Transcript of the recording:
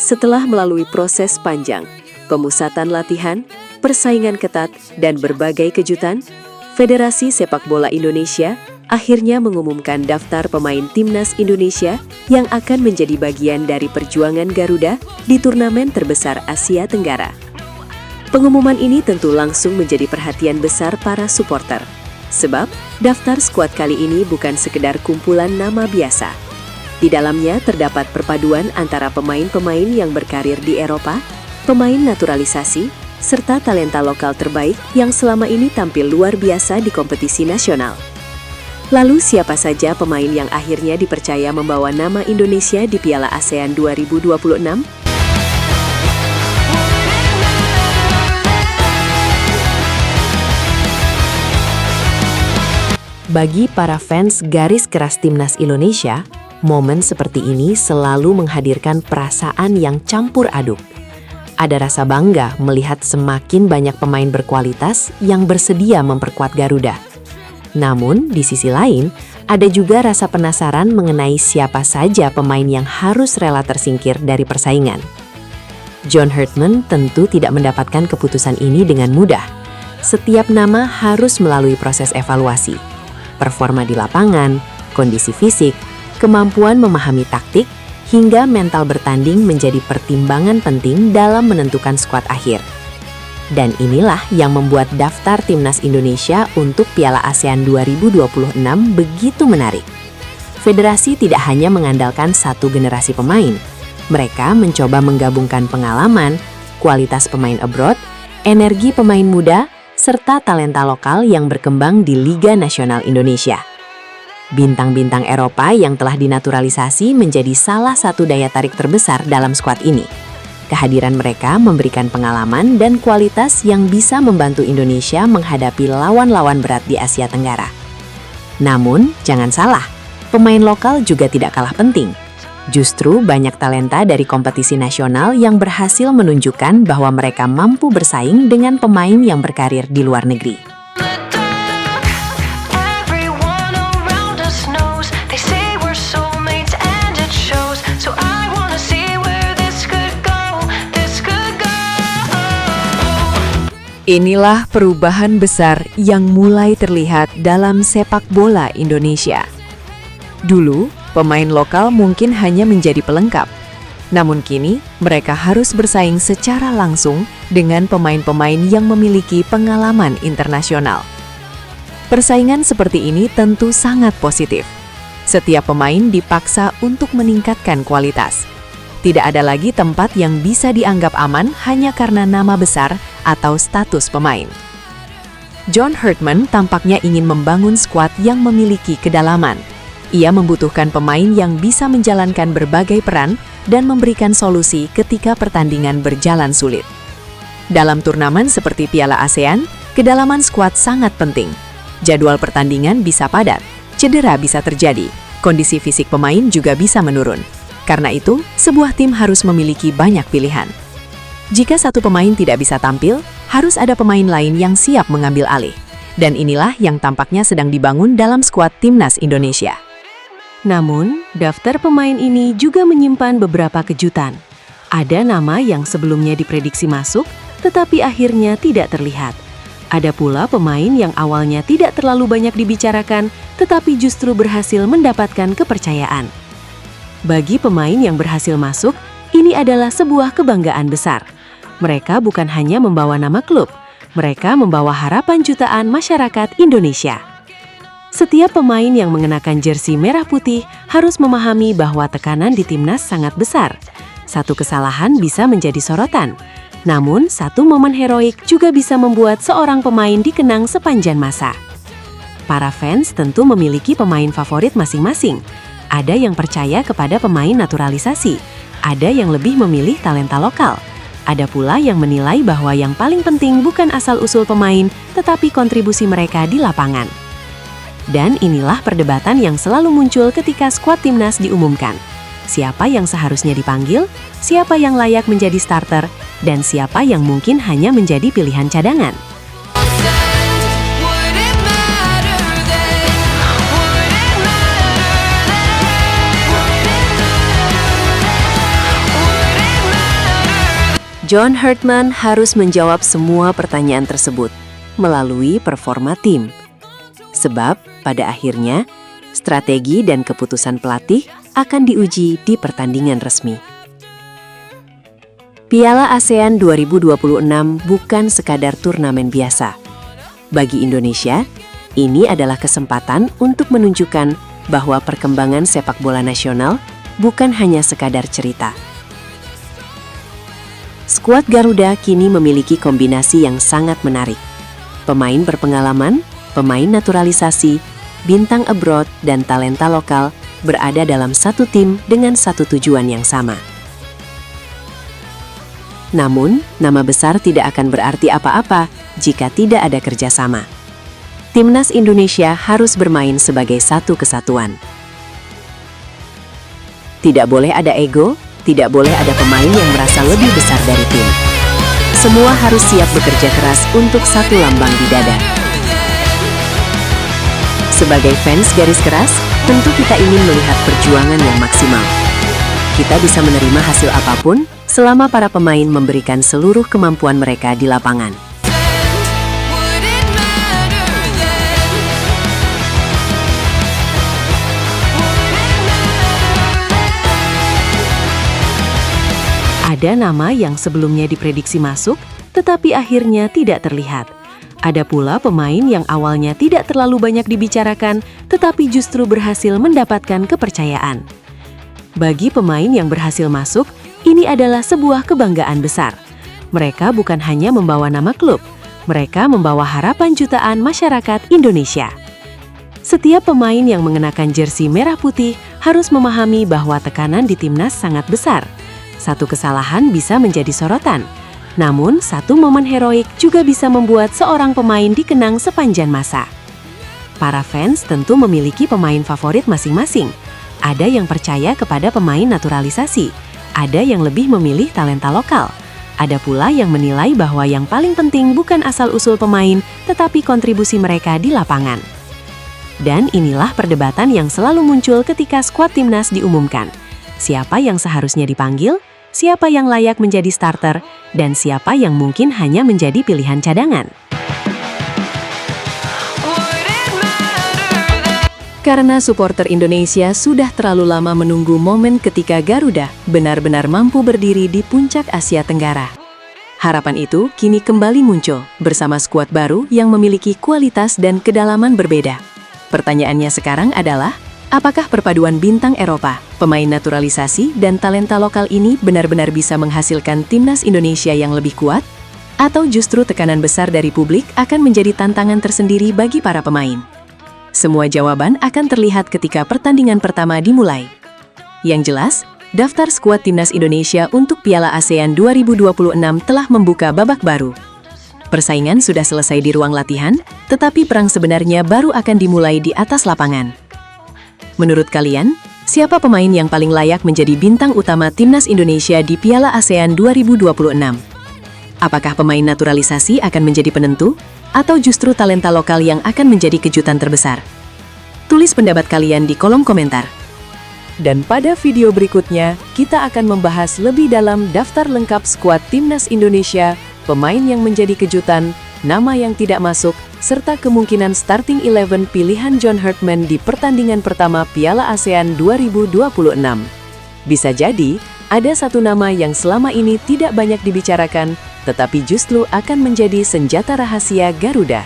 Setelah melalui proses panjang, pemusatan latihan, persaingan ketat, dan berbagai kejutan, Federasi Sepak Bola Indonesia akhirnya mengumumkan daftar pemain Timnas Indonesia yang akan menjadi bagian dari perjuangan Garuda di turnamen terbesar Asia Tenggara. Pengumuman ini tentu langsung menjadi perhatian besar para supporter, sebab daftar skuad kali ini bukan sekedar kumpulan nama biasa. Di dalamnya terdapat perpaduan antara pemain-pemain yang berkarir di Eropa, pemain naturalisasi, serta talenta lokal terbaik yang selama ini tampil luar biasa di kompetisi nasional. Lalu siapa saja pemain yang akhirnya dipercaya membawa nama Indonesia di Piala ASEAN 2026? Bagi para fans garis keras Timnas Indonesia, momen seperti ini selalu menghadirkan perasaan yang campur aduk. Ada rasa bangga melihat semakin banyak pemain berkualitas yang bersedia memperkuat Garuda. Namun, di sisi lain, ada juga rasa penasaran mengenai siapa saja pemain yang harus rela tersingkir dari persaingan. John Herdman tentu tidak mendapatkan keputusan ini dengan mudah. Setiap nama harus melalui proses evaluasi. Performa di lapangan, kondisi fisik, kemampuan memahami taktik, hingga mental bertanding menjadi pertimbangan penting dalam menentukan skuad akhir. Dan inilah yang membuat daftar Timnas Indonesia untuk Piala ASEAN 2026 begitu menarik. Federasi tidak hanya mengandalkan satu generasi pemain. Mereka mencoba menggabungkan pengalaman, kualitas pemain abroad, energi pemain muda, serta talenta lokal yang berkembang di Liga Nasional Indonesia. Bintang-bintang Eropa yang telah dinaturalisasi menjadi salah satu daya tarik terbesar dalam skuad ini. Kehadiran mereka memberikan pengalaman dan kualitas yang bisa membantu Indonesia menghadapi lawan-lawan berat di Asia Tenggara. Namun, jangan salah, pemain lokal juga tidak kalah penting. Justru banyak talenta dari kompetisi nasional yang berhasil menunjukkan bahwa mereka mampu bersaing dengan pemain yang berkarir di luar negeri. Inilah perubahan besar yang mulai terlihat dalam sepak bola Indonesia. Dulu, pemain lokal mungkin hanya menjadi pelengkap. Namun kini, mereka harus bersaing secara langsung dengan pemain-pemain yang memiliki pengalaman internasional. Persaingan seperti ini tentu sangat positif. Setiap pemain dipaksa untuk meningkatkan kualitas. Tidak ada lagi tempat yang bisa dianggap aman hanya karena nama besar atau status pemain. John Herdman tampaknya ingin membangun skuad yang memiliki kedalaman. Ia membutuhkan pemain yang bisa menjalankan berbagai peran dan memberikan solusi ketika pertandingan berjalan sulit. Dalam turnamen seperti Piala ASEAN, kedalaman skuad sangat penting. Jadwal pertandingan bisa padat, cedera bisa terjadi, kondisi fisik pemain juga bisa menurun. Karena itu, sebuah tim harus memiliki banyak pilihan. Jika satu pemain tidak bisa tampil, harus ada pemain lain yang siap mengambil alih. Dan inilah yang tampaknya sedang dibangun dalam skuad Timnas Indonesia. Namun, daftar pemain ini juga menyimpan beberapa kejutan. Ada nama yang sebelumnya diprediksi masuk, tetapi akhirnya tidak terlihat. Ada pula pemain yang awalnya tidak terlalu banyak dibicarakan, tetapi justru berhasil mendapatkan kepercayaan. Bagi pemain yang berhasil masuk, ini adalah sebuah kebanggaan besar. Mereka bukan hanya membawa nama klub, mereka membawa harapan jutaan masyarakat Indonesia. Setiap pemain yang mengenakan jersey merah putih harus memahami bahwa tekanan di timnas sangat besar. Satu kesalahan bisa menjadi sorotan, namun satu momen heroik juga bisa membuat seorang pemain dikenang sepanjang masa. Para fans tentu memiliki pemain favorit masing-masing. Ada yang percaya kepada pemain naturalisasi, ada yang lebih memilih talenta lokal. Ada pula yang menilai bahwa yang paling penting bukan asal-usul pemain, tetapi kontribusi mereka di lapangan. Dan inilah perdebatan yang selalu muncul ketika skuad timnas diumumkan. Siapa yang seharusnya dipanggil, siapa yang layak menjadi starter, dan siapa yang mungkin hanya menjadi pilihan cadangan. John Herdman harus menjawab semua pertanyaan tersebut melalui performa tim. Sebab, pada akhirnya, strategi dan keputusan pelatih akan diuji di pertandingan resmi. Piala ASEAN 2026 bukan sekadar turnamen biasa. Bagi Indonesia, ini adalah kesempatan untuk menunjukkan bahwa perkembangan sepak bola nasional bukan hanya sekadar cerita. Skuad Garuda kini memiliki kombinasi yang sangat menarik. Pemain berpengalaman, pemain naturalisasi, bintang abroad, dan talenta lokal berada dalam satu tim dengan satu tujuan yang sama. Namun, nama besar tidak akan berarti apa-apa jika tidak ada kerjasama. Timnas Indonesia harus bermain sebagai satu kesatuan. Tidak boleh ada ego, tidak boleh ada pemain yang merasa lebih besar dari tim. Semua harus siap bekerja keras untuk satu lambang di dada. Sebagai fans garis keras, tentu kita ingin melihat perjuangan yang maksimal. Kita bisa menerima hasil apapun selama para pemain memberikan seluruh kemampuan mereka di lapangan. Ada nama yang sebelumnya diprediksi masuk, tetapi akhirnya tidak terlihat. Ada pula pemain yang awalnya tidak terlalu banyak dibicarakan, tetapi justru berhasil mendapatkan kepercayaan. Bagi pemain yang berhasil masuk, ini adalah sebuah kebanggaan besar. Mereka bukan hanya membawa nama klub, mereka membawa harapan jutaan masyarakat Indonesia. Setiap pemain yang mengenakan jersey merah putih harus memahami bahwa tekanan di timnas sangat besar. Satu kesalahan bisa menjadi sorotan, namun satu momen heroik juga bisa membuat seorang pemain dikenang sepanjang masa. Para fans tentu memiliki pemain favorit masing-masing. Ada yang percaya kepada pemain naturalisasi, ada yang lebih memilih talenta lokal. Ada pula yang menilai bahwa yang paling penting bukan asal-usul pemain, tetapi kontribusi mereka di lapangan. Dan inilah perdebatan yang selalu muncul ketika skuad timnas diumumkan. Siapa yang seharusnya dipanggil, siapa yang layak menjadi starter, dan siapa yang mungkin hanya menjadi pilihan cadangan. Karena supporter Indonesia sudah terlalu lama menunggu momen ketika Garuda benar-benar mampu berdiri di puncak Asia Tenggara. Harapan itu kini kembali muncul bersama skuad baru yang memiliki kualitas dan kedalaman berbeda. Pertanyaannya sekarang adalah, apakah perpaduan bintang Eropa, pemain naturalisasi, dan talenta lokal ini benar-benar bisa menghasilkan timnas Indonesia yang lebih kuat? Atau justru tekanan besar dari publik akan menjadi tantangan tersendiri bagi para pemain? Semua jawaban akan terlihat ketika pertandingan pertama dimulai. Yang jelas, daftar skuad timnas Indonesia untuk Piala ASEAN 2026 telah membuka babak baru. Persaingan sudah selesai di ruang latihan, tetapi perang sebenarnya baru akan dimulai di atas lapangan. Menurut kalian, siapa pemain yang paling layak menjadi bintang utama timnas Indonesia di Piala ASEAN 2026? Apakah pemain naturalisasi akan menjadi penentu, atau justru talenta lokal yang akan menjadi kejutan terbesar? Tulis pendapat kalian di kolom komentar. Dan pada video berikutnya, kita akan membahas lebih dalam daftar lengkap skuad timnas Indonesia, pemain yang menjadi kejutan, nama yang tidak masuk, serta kemungkinan starting 11 pilihan John Herdman di pertandingan pertama Piala ASEAN 2026. Bisa jadi, ada satu nama yang selama ini tidak banyak dibicarakan, tetapi justru akan menjadi senjata rahasia Garuda.